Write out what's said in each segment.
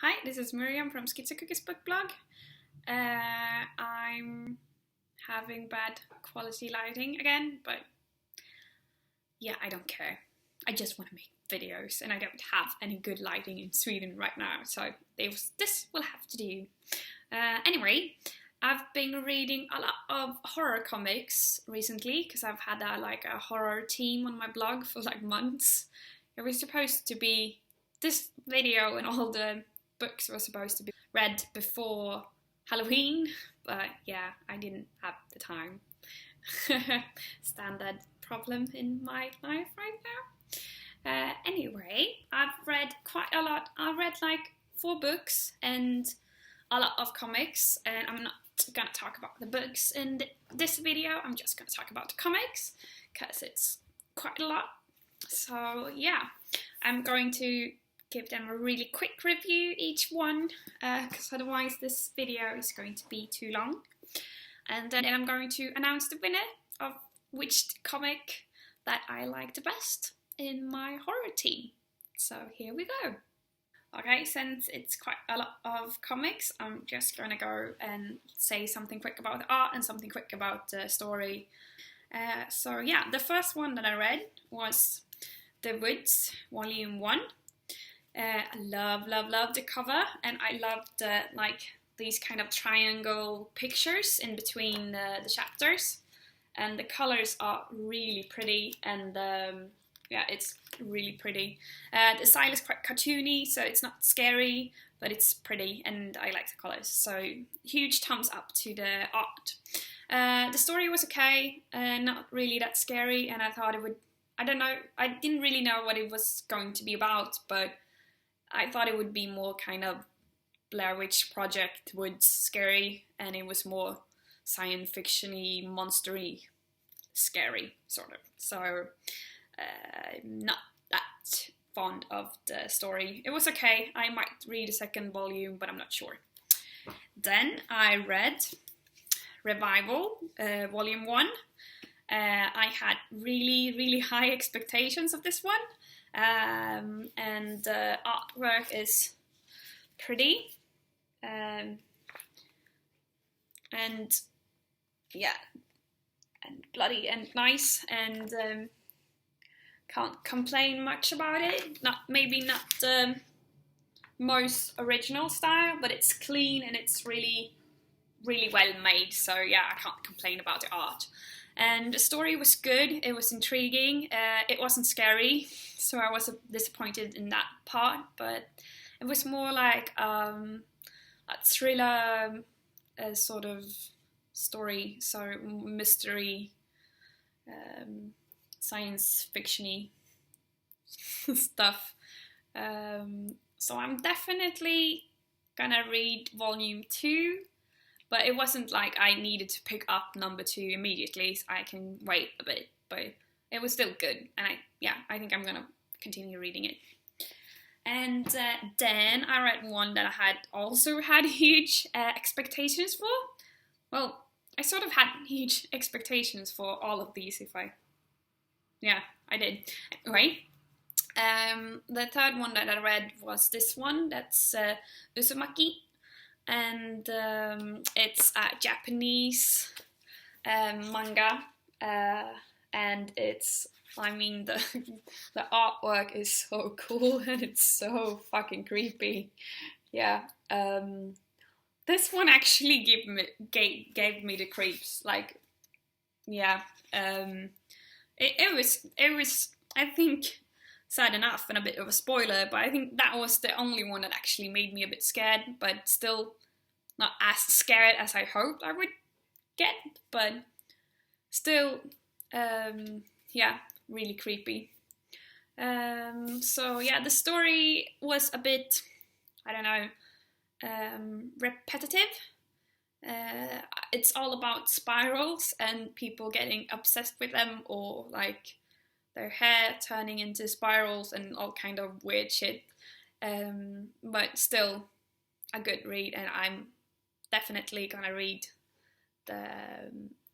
Hi, this is Miriam from Schitzo-Cookie's book blog. I'm having bad quality lighting again, but yeah, I don't care. I just want to make videos and I don't have any good lighting in Sweden right now, so this will have to do. Anyway, I've been reading a lot of horror comics recently because I've had a horror team on my blog for like months. It was supposed to be this video and all the books were supposed to be read before Halloween, but yeah, I didn't have the time. Standard problem in my life right now. Anyway, I've read quite a lot. I read like 4 books and a lot of comics, and I'm not gonna talk about the books in this video. I'm just gonna talk about the comics because it's quite a lot. So yeah, I'm going to give them a really quick review each one because otherwise this video is going to be too long. And then I'm going to announce the winner of which comic that I like the best in my horror team. So here we go. Okay, since it's quite a lot of comics, I'm just going to go and say something quick about the art and something quick about the story. So yeah, the first one that I read was The Woods, Volume 1. I love the cover, and I love the these kind of triangle pictures in between the chapters, and the colors are really pretty, and yeah, it's really pretty. The style is quite cartoony, so it's not scary, but it's pretty, and I like the colors. So huge thumbs up to the art. The story was okay, not really that scary, and I thought it would. I don't know. I didn't really know what it was going to be about, but I thought it would be more kind of Blair Witch Project Woods scary, and it was more science fiction-y, monster-y, scary, sort of. So, not that fond of the story. It was okay. I might read a second volume, but I'm not sure. Then I read Revival, Volume 1. I had really high expectations of this one. And the artwork is pretty, and yeah, and bloody and nice, and can't complain much about it. Maybe not the most original style, but it's clean and it's really well made. So yeah, I can't complain about the art. And the story was good, it was intriguing, it wasn't scary, so I was disappointed in that part, but it was more like a thriller sort of story, so mystery, science fiction-y stuff. So I'm definitely gonna read Volume 2. But it wasn't like I needed to pick up number 2 immediately, so I can wait a bit. But it was still good, and I think I'm gonna continue reading it. And then I read one that I had also had huge expectations for. Well, I sort of had huge expectations for all of these. Yeah, I did. Anyway, the third one that I read was this one. That's Uzumaki. And it's a Japanese manga, and it's, I mean, the artwork is so cool and it's so fucking creepy. Yeah, this one actually gave me the creeps. Like, yeah, it was I think sad enough and a bit of a spoiler, but I think that was the only one that actually made me a bit scared, but still not as scared as I hoped I would get, but still, yeah, really creepy. So yeah, the story was a bit, I don't know, repetitive. It's all about spirals and people getting obsessed with them, or like their hair turning into spirals and all kind of weird shit. But still a good read, and I'm definitely gonna read the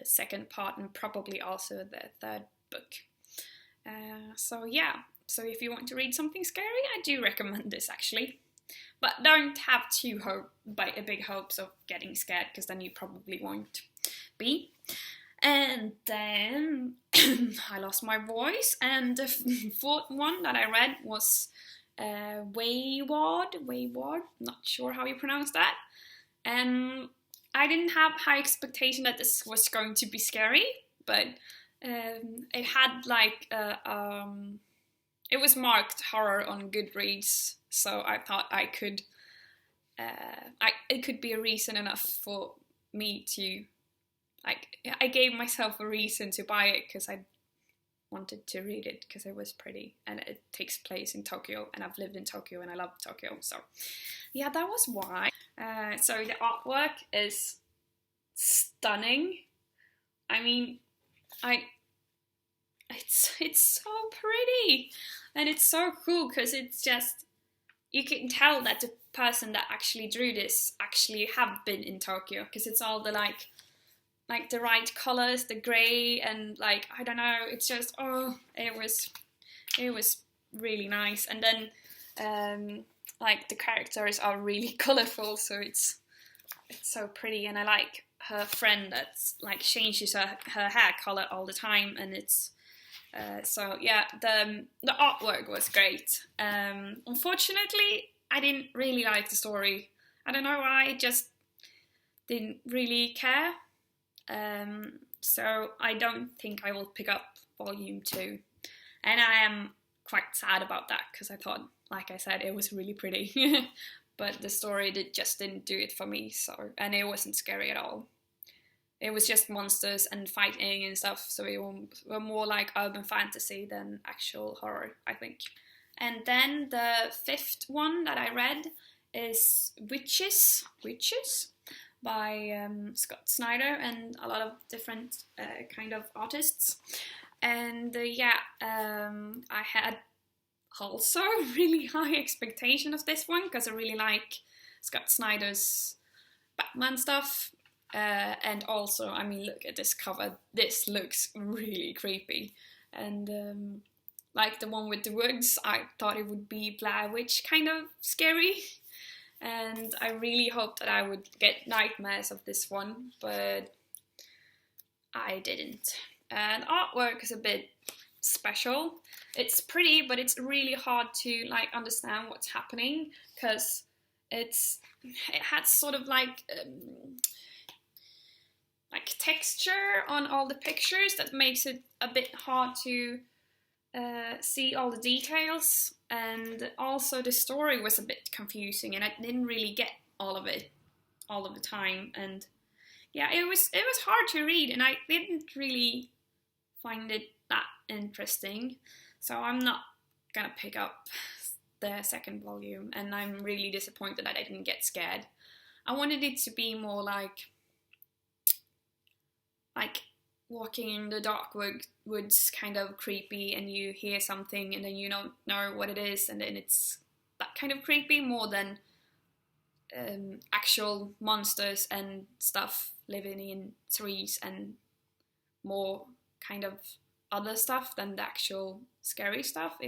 second part and probably also the third book. So yeah, so if you want to read something scary, I do recommend this actually. But don't have big hopes of getting scared, because then you probably won't be. And then I lost my voice, and the fourth one that I read was Wayward, not sure how you pronounce that. And I didn't have high expectation that this was going to be scary, but it had like it was marked horror on Goodreads, so I thought it could be a reason enough for me to, like, I gave myself a reason to buy it because I wanted to read it because it was pretty, and it takes place in Tokyo, and I've lived in Tokyo and I love Tokyo, so yeah, that was why. So the artwork is stunning. I mean, it's so pretty, and it's so cool because it's just, you can tell that the person that actually drew this actually have been in Tokyo, because it's all the like the right colors, the grey, and like, I don't know, it's just, oh, it was really nice. And then like the characters are really colourful, so it's so pretty. And I like her friend that's like changes her hair colour all the time, and it's so yeah, the artwork was great. Unfortunately, I didn't really like the story. I don't know why, I just didn't really care. So I don't think I will pick up volume 2. And I am quite sad about that, because I thought, like I said, it was really pretty. But the story just didn't do it for me, so, and it wasn't scary at all. It was just monsters and fighting and stuff, so it were more like urban fantasy than actual horror, I think. And then the fifth one that I read is Witches by Scott Snyder and a lot of different kind of artists. And I had also really high expectation of this one, because I really like Scott Snyder's Batman stuff. And also, I mean, look at this cover. This looks really creepy. And like the one with the woods, I thought it would be Blair Witch kind of scary. And I really hoped that I would get nightmares of this one, but I didn't. And artwork is a bit special. It's pretty, but it's really hard to like understand what's happening, because it has sort of like texture on all the pictures that makes it a bit hard to see all the details. And also the story was a bit confusing, and I didn't really get all of it all of the time. And yeah, it was hard to read, and I didn't really find it that interesting. So I'm not gonna pick up the second volume, and I'm really disappointed that I didn't get scared. I wanted it to be more like walking in the dark woods, kind of creepy, and you hear something and then you don't know what it is, and then it's that kind of creepy, more than actual monsters and stuff living in trees, and more kind of other stuff than the actual scary stuff.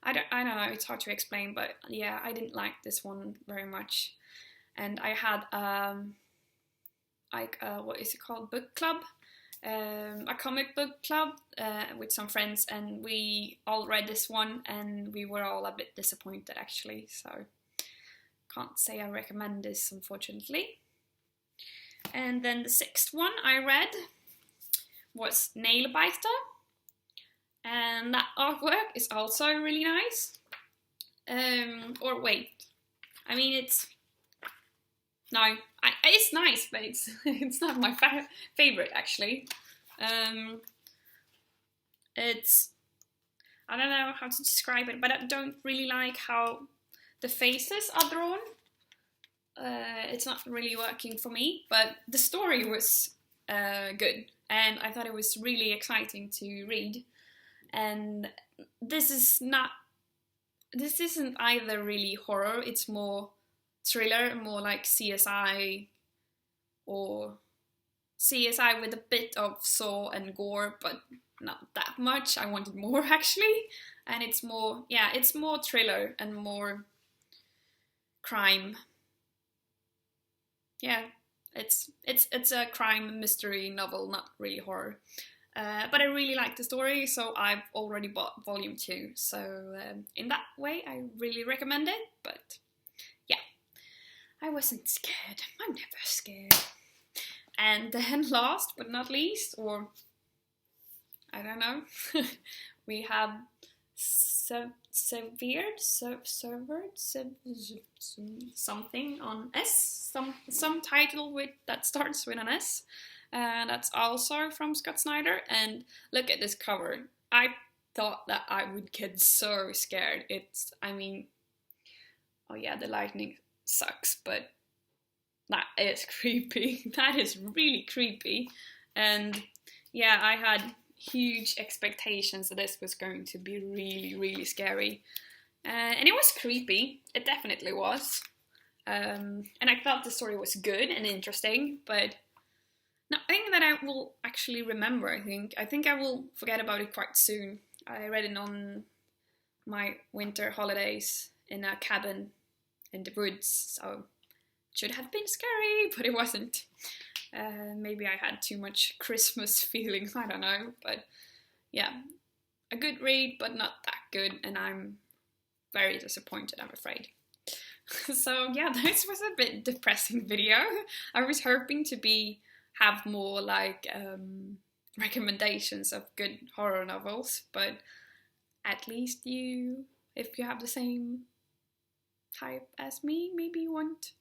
I don't know, it's hard to explain, but yeah, I didn't like this one very much. And I had what is it called, book club, a comic book club with some friends, and we all read this one, and we were all a bit disappointed actually, so can't say I recommend this, unfortunately. And then the sixth one I read was Nayla, and that artwork is also really nice. Or wait, I mean, it's nice, but it's not my favorite actually. It's, I don't know how to describe it, but I don't really like how the faces are drawn. It's not really working for me, but the story was good, and I thought it was really exciting to read. And this isn't either really horror, it's more thriller, more like CSI, or CSI with a bit of saw and gore, but not that much. I wanted more actually, and it's more thriller and more crime. Yeah, it's a crime mystery novel, not really horror. But I really like the story, so I've already bought volume 2. So in that way, I really recommend it. But yeah, I wasn't scared. I'm never scared. And then last but not least, or I don't know, we have something on S, some title that starts with an S, and that's also from Scott Snyder. And look at this cover. I thought that I would get so scared. I mean, oh yeah, the lightning sucks, but that is creepy. That is really creepy. And yeah, I had huge expectations that this was going to be really, really scary. And it was creepy. It definitely was. And I thought the story was good and interesting, but nothing that I will actually remember, I think. I think I will forget about it quite soon. I read it on my winter holidays in a cabin in the woods, so it should have been scary, but it wasn't. Maybe I had too much Christmas feelings, I don't know, but yeah, a good read, but not that good, and I'm very disappointed, I'm afraid. So yeah, this was a bit depressing video. I was hoping to have more like recommendations of good horror novels, but at least if you have the same type as me, maybe you won't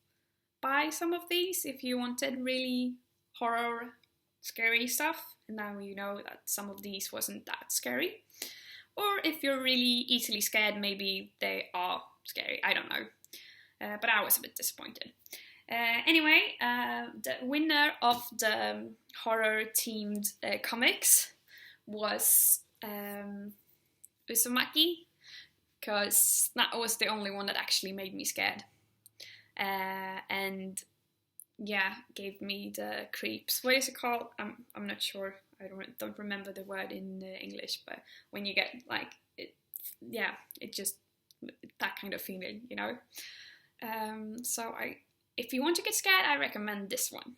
buy some of these if you wanted really horror scary stuff, and now you know that some of these wasn't that scary. Or if you're really easily scared, maybe they are scary, I don't know. But I was a bit disappointed. Anyway, the winner of the horror-themed comics was McKee, because that was the only one that actually made me scared. And yeah, gave me the creeps. What is it called? I'm not sure. I don't remember the word in English, but when you get like it, yeah, it just that kind of feeling, you know. So if you want to get scared, I recommend this one.